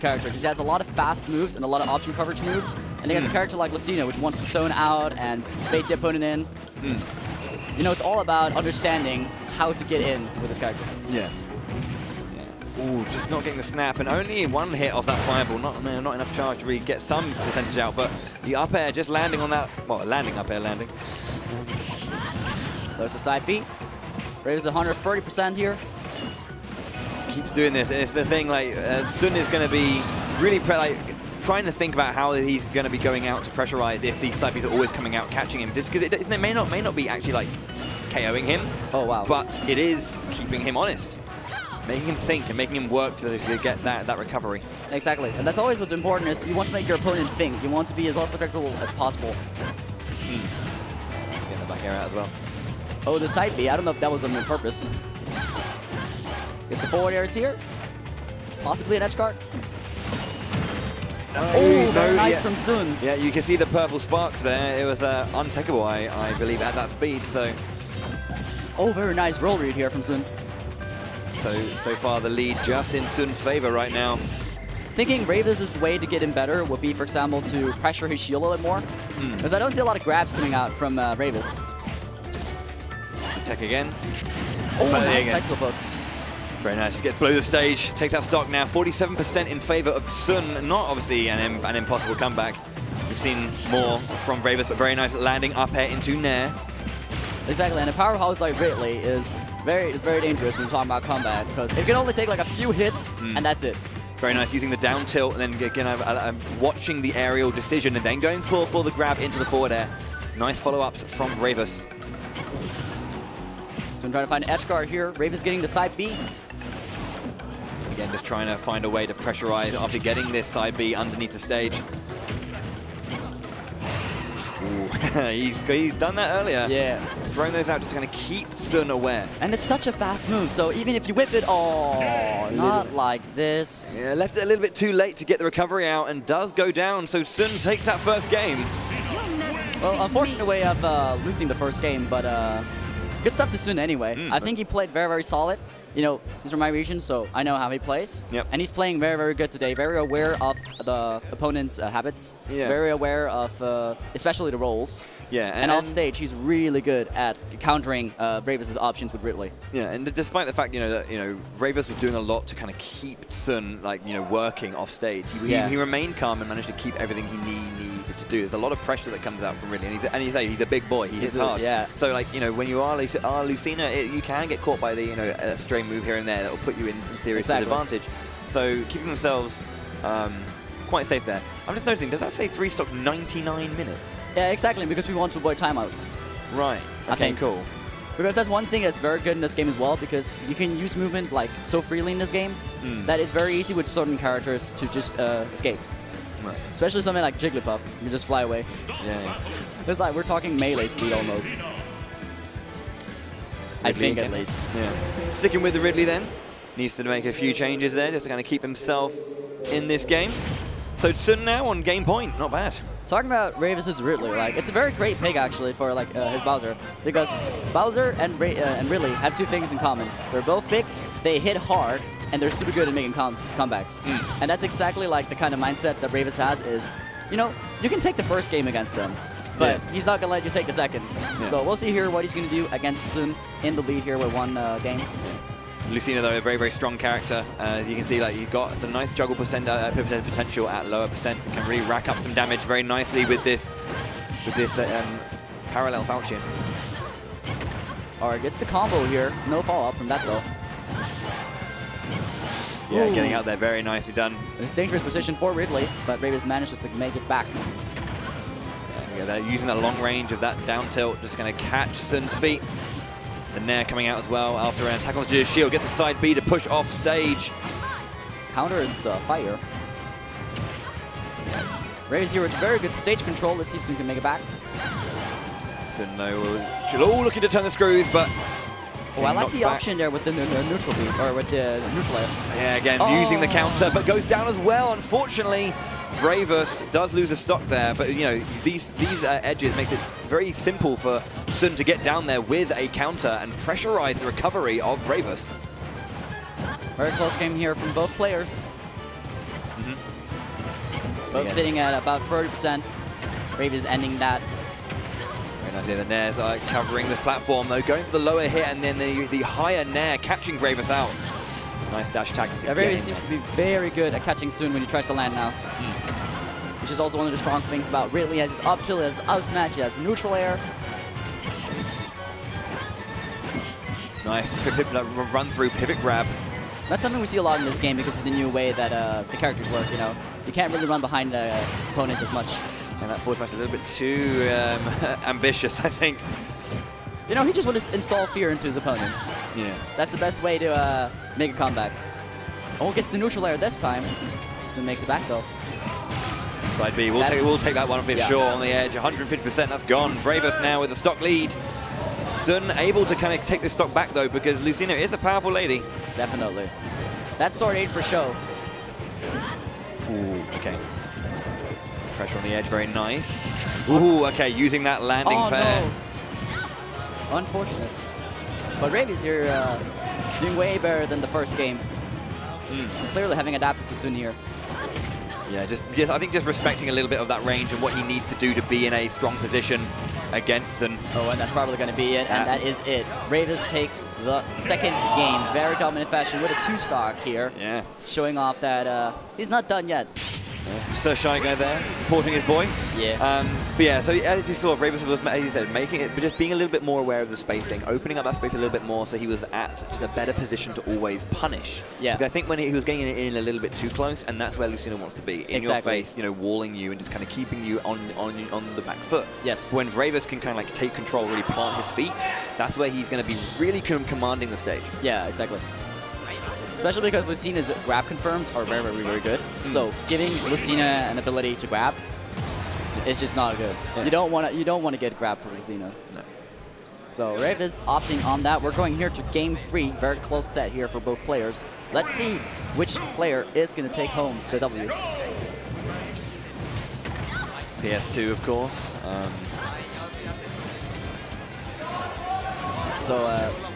character because he has a lot of fast moves and a lot of option coverage moves. And he has a character like Lucina, which wants to zone out and bait the opponent in. You know, it's all about understanding how to get in with this character. Yeah. Ooh, just not getting the snap, and only one hit off that fireball. Not enough charge to really get some percentage out, but the up air just landing on that, well, landing up air, landing. There's the side B. Vreyvus 130% here. Keeps doing this, and it's the thing, like, tsun is going to be really trying to think about how he's going to be going out to pressurize if these side Bs are always coming out catching him, just because it may not be actually like KOing him. Oh wow! But it is keeping him honest, making him think and making him work to get that recovery. Exactly, and that's always what's important. Is you want to make your opponent think. You want to be as predictable as possible. Let's get the back air out as well. Oh, the side B. I don't know if that was on purpose. Gets the forward airs here. Possibly an edge guard. Oh, very nice from tsun. Yeah, you can see the purple sparks there. It was untakeable, I believe, at that speed. So. Oh, very nice roll read here from tsun. So far the lead just in tsun's favor right now. Thinking Vreyvus' way to get him better would be, for example, to pressure his shield a little bit more. Because I don't see a lot of grabs coming out from Vreyvus. Tech again. Oh, nice side flip hook. Very nice. Gets below the stage. Takes out stock now. 47% in favor of tsun. Not obviously an impossible comeback. We've seen more from Vreyvus, but very nice landing up air into Nair. Exactly, and a powerhouse like Ridley is very dangerous when we're talking about combats because it can only take like a few hits and that's it. Very nice, using the down tilt and then again watching the aerial decision and then going for the grab into the forward air. Nice follow-ups from Vreyvus. So I'm trying to find an edge guard here. Vreyvus getting the side B. Again, just trying to find a way to pressurize after getting this side B underneath the stage. He's done that earlier. Yeah. Throwing those out just to kind of keep tsun aware. And it's such a fast move, so even if you whip it, not like this. Yeah, left it a little bit too late to get the recovery out and does go down, so tsun takes that first game. Well, unfortunate way of losing the first game, but good stuff to tsun anyway. I think he played very solid. You know, he's from my region, so I know how he plays. Yep. And he's playing very good today. Very aware of the opponent's habits. Yeah. Very aware of, especially the rolls. Yeah. And off stage, he's really good at countering Vreyvus' options with Ridley. Yeah, and despite the fact, that Vreyvus was doing a lot to kind of keep tsun, working off stage. He remained calm and managed to keep everything he needed to do. There's a lot of pressure that comes out from Ridley, and he's a big boy. He hits hard. Yeah. So when you are Lucina, you can get caught by the a stray move here and there that will put you in some serious disadvantage. So keeping themselves quite safe there. I'm just noticing, does that say 3 stock 99 minutes? Yeah, exactly, because we want to avoid timeouts. Right. Okay, cool. Because that's one thing that's very good in this game as well, because you can use movement so freely in this game that it's very easy with certain characters to just escape. Right. Especially something like Jigglypuff, you just fly away. Yeah. It's like we're talking melee speed almost. I think at least. Yeah. Sticking with the Ridley then. Needs to make a few changes there just to kind of keep himself in this game. So tsun now on game point, not bad. Talking about Vreyvus' Ridley, it's a very great pick actually for his Bowser, because Bowser and Ridley have two things in common. They're both big, they hit hard, and they're super good at making comebacks. And that's exactly the kind of mindset that Vreyvus has is, you can take the first game against him, but he's not going to let you take the second. Yeah. So we'll see here what he's going to do against tsun in the lead here with one game. Lucina, though, a very strong character. As you can see, you've got some nice juggle potential at lower percents and can really rack up some damage very nicely with this parallel falchion. Alright, gets the combo here. No follow-up from that, though. Yeah, getting out there, very nicely done. It's a dangerous position for Ridley, but Vreyvus manages to make it back. Yeah, they're using that long range of that down tilt, just going to catch tsun's feet. The Nair coming out as well after an attack onto his shield. Gets a side B to push off stage. Counters the fire. Vreyvus here with very good stage control. Let's see if Tsun can make it back. Tsun, all looking to turn the screws, but... I like the option there with the neutral beat, or with the neutral air. Yeah, again, using the counter, but goes down as well. Unfortunately, Vreyvus does lose a stock there, but these edges makes it very simple for tsun to get down there with a counter and pressurize the recovery of Vreyvus. Very close game here from both players. Both sitting at about 30%. Vreyvus ending that. Very nice here. The Nairs are covering this platform, though, going for the lower hit and then the higher Nair, catching Vreyvus out. Nice dash attack. Vreyvus seems to be very good at catching tsun when he tries to land now. Which is also one of the strong things about Ridley. He has his up tilt, he has up smash, he has neutral air. Nice run through pivot grab. That's something we see a lot in this game because of the new way that the characters work, you know. You can't really run behind the opponents as much. And that forward smash is a little bit too ambitious, I think. You know, he just want to install fear into his opponent. Yeah. That's the best way to make a comeback. Oh, gets the neutral air this time. Tsun makes it back, though. Side B, we'll take that one for sure on the edge. 150%, that's gone. Vreyvus now with a stock lead. Tsun able to kind of take this stock back, though, because Lucina is a powerful lady. Definitely. That's sword 8 for show. Ooh, okay. Pressure on the edge, very nice. Ooh, okay, using that landing fair. No. Unfortunate. But Vreyvus here doing way better than the first game. Clearly having adapted to Tsun here. Yeah, I think just respecting a little bit of that range and what he needs to do to be in a strong position against Tsun. Oh, and that's probably going to be it, and that is it. Vreyvus takes the second game, very dominant fashion with a 2-stock here. Yeah. Showing off that he's not done yet. So shy guy there, supporting his boy. Yeah. But yeah, so as you saw, Vreyvus was, as you said, making it, but just being a little bit more aware of the spacing, opening up that space a little bit more, so he was at just a better position to always punish. Yeah. Because I think when he was getting it in a little bit too close, and that's where Lucina wants to be, in your face, you know, walling you and just kind of keeping you on the back foot. Yes. When Vreyvus can kind of like take control, really plant his feet, that's where he's going to be really commanding the stage. Yeah, exactly. Especially because Lucina's grab confirms are very, very, very good. So giving Lucina an ability to grab is just not good. Yeah. You don't want to get grabbed for Lucina. No. So Vreyvus opting on that. We're going here to game 3. Very close set here for both players. Let's see which player is going to take home the W. PS2, of course. So,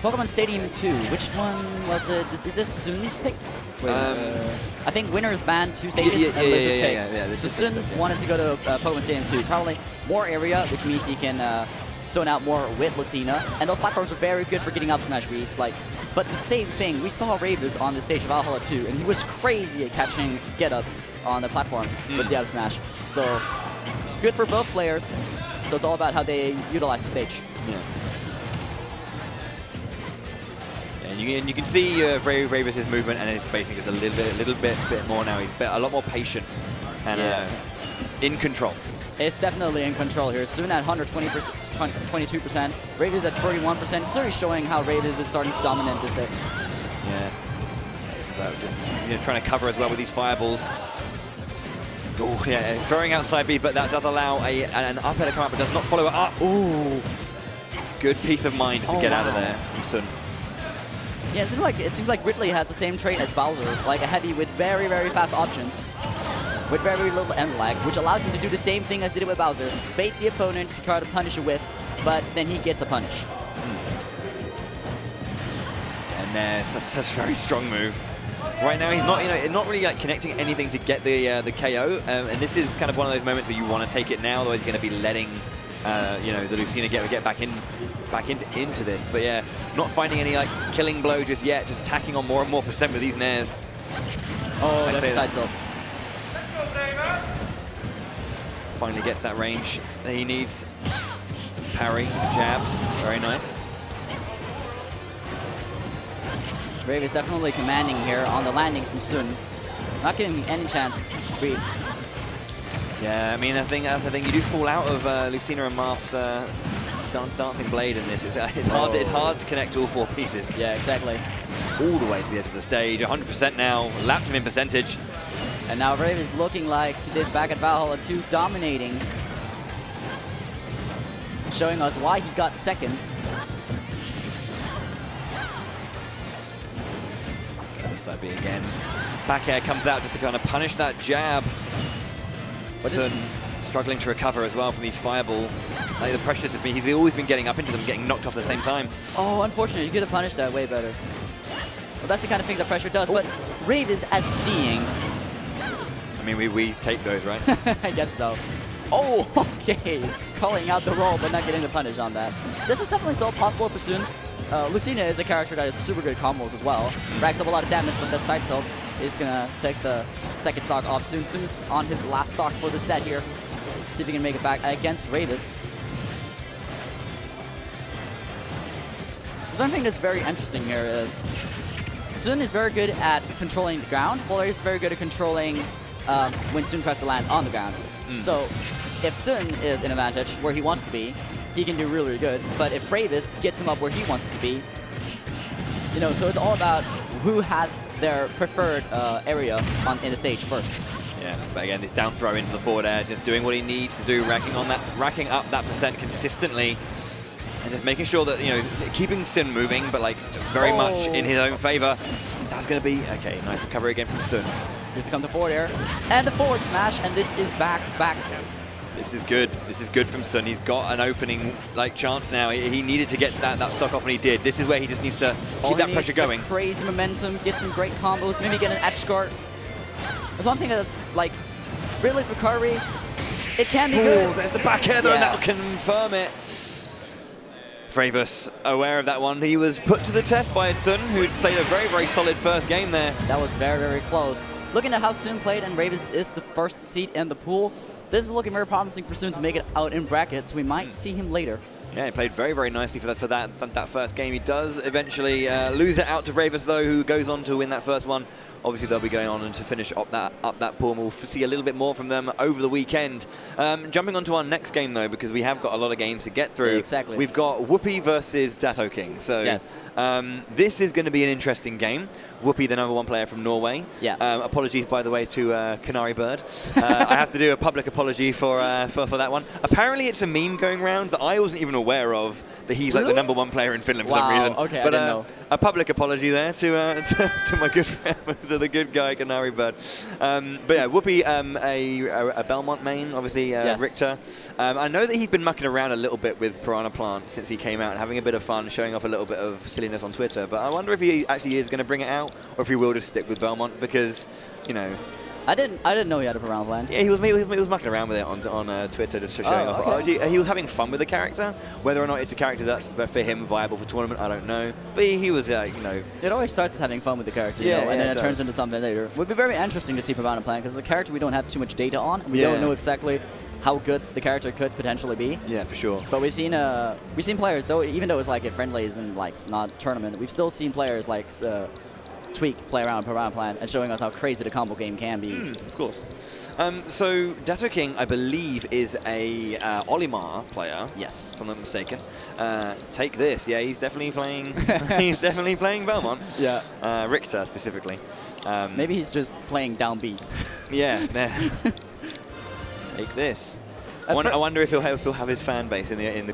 Pokemon Stadium 2, which one was it? Is this Tsun's pick? Wait, I think winner is banned 2 stages and Liz's pick. So Tsun wanted to go to Pokemon Stadium 2. Probably more area, which means he can zone out more with Lucina. And those platforms are very good for getting up smash reads. But the same thing, we saw Vreyvus on the stage of Valhalla 2, and he was crazy at catching get-ups on the platforms with the up smash. So, good for both players. So it's all about how they utilize the stage. Yeah. And you can see Vreyvus' movement and his spacing is a little bit more now. He's a lot more patient and in control. It's definitely in control here. Tsun at 122%, Vreyvus at 31%, clearly showing how Vreyvus is starting to dominate this set. Yeah. Just trying to cover as well with these fireballs. Oh yeah, throwing outside B, but that does allow an up air to come up, but does not follow it up. Ooh. Good piece of mind to get out of there from Tsun. Yeah, it seems like Ridley has the same trait as Bowser, like a heavy with very, very fast options, with very little end lag, which allows him to do the same thing as he did with Bowser, bait the opponent to try to punish a whiff, but then he gets a punish. And there's such a very strong move. Right now, he's not really like connecting anything to get the KO, and this is kind of one of those moments where you want to take it now, otherwise he's going to be letting the Lucina get back into this. But yeah, not finding any like killing blow just yet, just tacking on more and more percent with these nairs. Oh, that's a side tilt. Finally gets that range that he needs. Parry, jab, very nice. Vreyvus definitely commanding here on the landings from Tsun. Not giving any chance to breathe. Yeah, I mean, I think you do fall out of Lucina and Marth's dancing blade in this. It's hard to connect all 4 pieces. Yeah, exactly. All the way to the edge of the stage, 100% now, lapped him in percentage. And now Vreyvus looking like he did back at Valhalla 2, dominating. Showing us why he got second. Side B again. Back air comes out just to kind of punish that jab. Tsun struggling to recover as well from these fireballs. Like the pressure has been, he's always been getting up into them, getting knocked off at the same time. Oh, unfortunately, you could have punished that way better. Well, that's the kind of thing that pressure does, but Vreyvus at D'ing. I mean, we take those, right? I guess so. Oh, okay. Calling out the roll, but not getting the punish on that. This is definitely still possible for Tsun. Lucina is a character that is super good at combos as well. Racks up a lot of damage, but that side tilt is going to take the second stock off soon. Tsun is on his last stock for the set here. See if he can make it back against Vreyvus. One thing that's very interesting here is Tsun is very good at controlling the ground, while he's very good at controlling when Tsun tries to land on the ground. So if Tsun is in advantage where he wants to be, he can do really, really good. But if Vreyvus gets him up where he wants it to be, you know, so it's all about who has their preferred area in the stage first. Yeah, but again, this down throw into the forward air, just doing what he needs to do, racking up that percent consistently. And just making sure that, you know, keeping Tsun moving, but like very much in his own favor. That's going to be, okay, nice recovery again from Tsun. Here's to come the forward air. And the forward smash, and this is back. This is good. This is good from Tsun. He's got an opening like chance now. He needed to get that stock off, and he did. This is where he just needs to keep that pressure going. Crazy momentum, get some great combos, maybe get an edge guard. There's one thing that's like, Ridley's recovery, it can be good. There's a back air there, and that'll confirm it. Vreyvus aware of that one. He was put to the test by Tsun, who played a very, very solid first game there. That was very, very close. Looking at how Tsun played, and Vreyvus is the first seed in the pool, this is looking very promising for Tsun to make it out in brackets. We might see him later. Yeah, he played very, very nicely for that first game. He does eventually lose it out to Vreyvus, though, who goes on to win that first one. Obviously, they'll be going on and to finish up that pool, and we'll see a little bit more from them over the weekend. Jumping on to our next game, though, because we have got a lot of games to get through. Yeah, exactly. We've got Whoopi versus Datto King. So yes. This is going to be an interesting game. Whoopi, the #1 player from Norway. Yeah. Apologies, by the way, to Canary Bird. I have to do a public apology for that one. Apparently, it's a meme going around that I wasn't even aware of, that he's like the #1 player in Finland for some reason. Okay, but, I didn't know. A public apology there to my good friend, to the good guy, Canary Bird. But yeah, Whoopi, a Belmont main, obviously, yes. Richter. I know that he's been mucking around a little bit with Piranha Plant since he came out and having a bit of fun, showing off a little bit of silliness on Twitter. But I wonder if he actually is going to bring it out, or if he will just stick with Belmont, because, you know... I didn't know he had a Piranha Plant. Yeah, he was mucking around with it on Twitter, just showing off. Okay. He was having fun with the character. Whether or not it's a character that's for him viable for tournament, I don't know. But he was, you know... It always starts as having fun with the character, you know, and then it turns into something later. It would be very interesting to see Piranha Plant, because it's a character we don't have too much data on. We don't know exactly how good the character could potentially be. Yeah, for sure. But we've seen players, though, even though it's like at friendlies and like not tournament, we've still seen players like Tweak play around Piranha Plant and showing us how crazy the combo game can be. Of course. So Datto King, I believe, is a Olimar player. Yes, if I'm not mistaken. Take this. Yeah, he's definitely playing. He's definitely playing Belmont. Yeah. Richter specifically. Maybe he's just playing down B. Yeah. Take this. I wonder if he'll have his fan base in the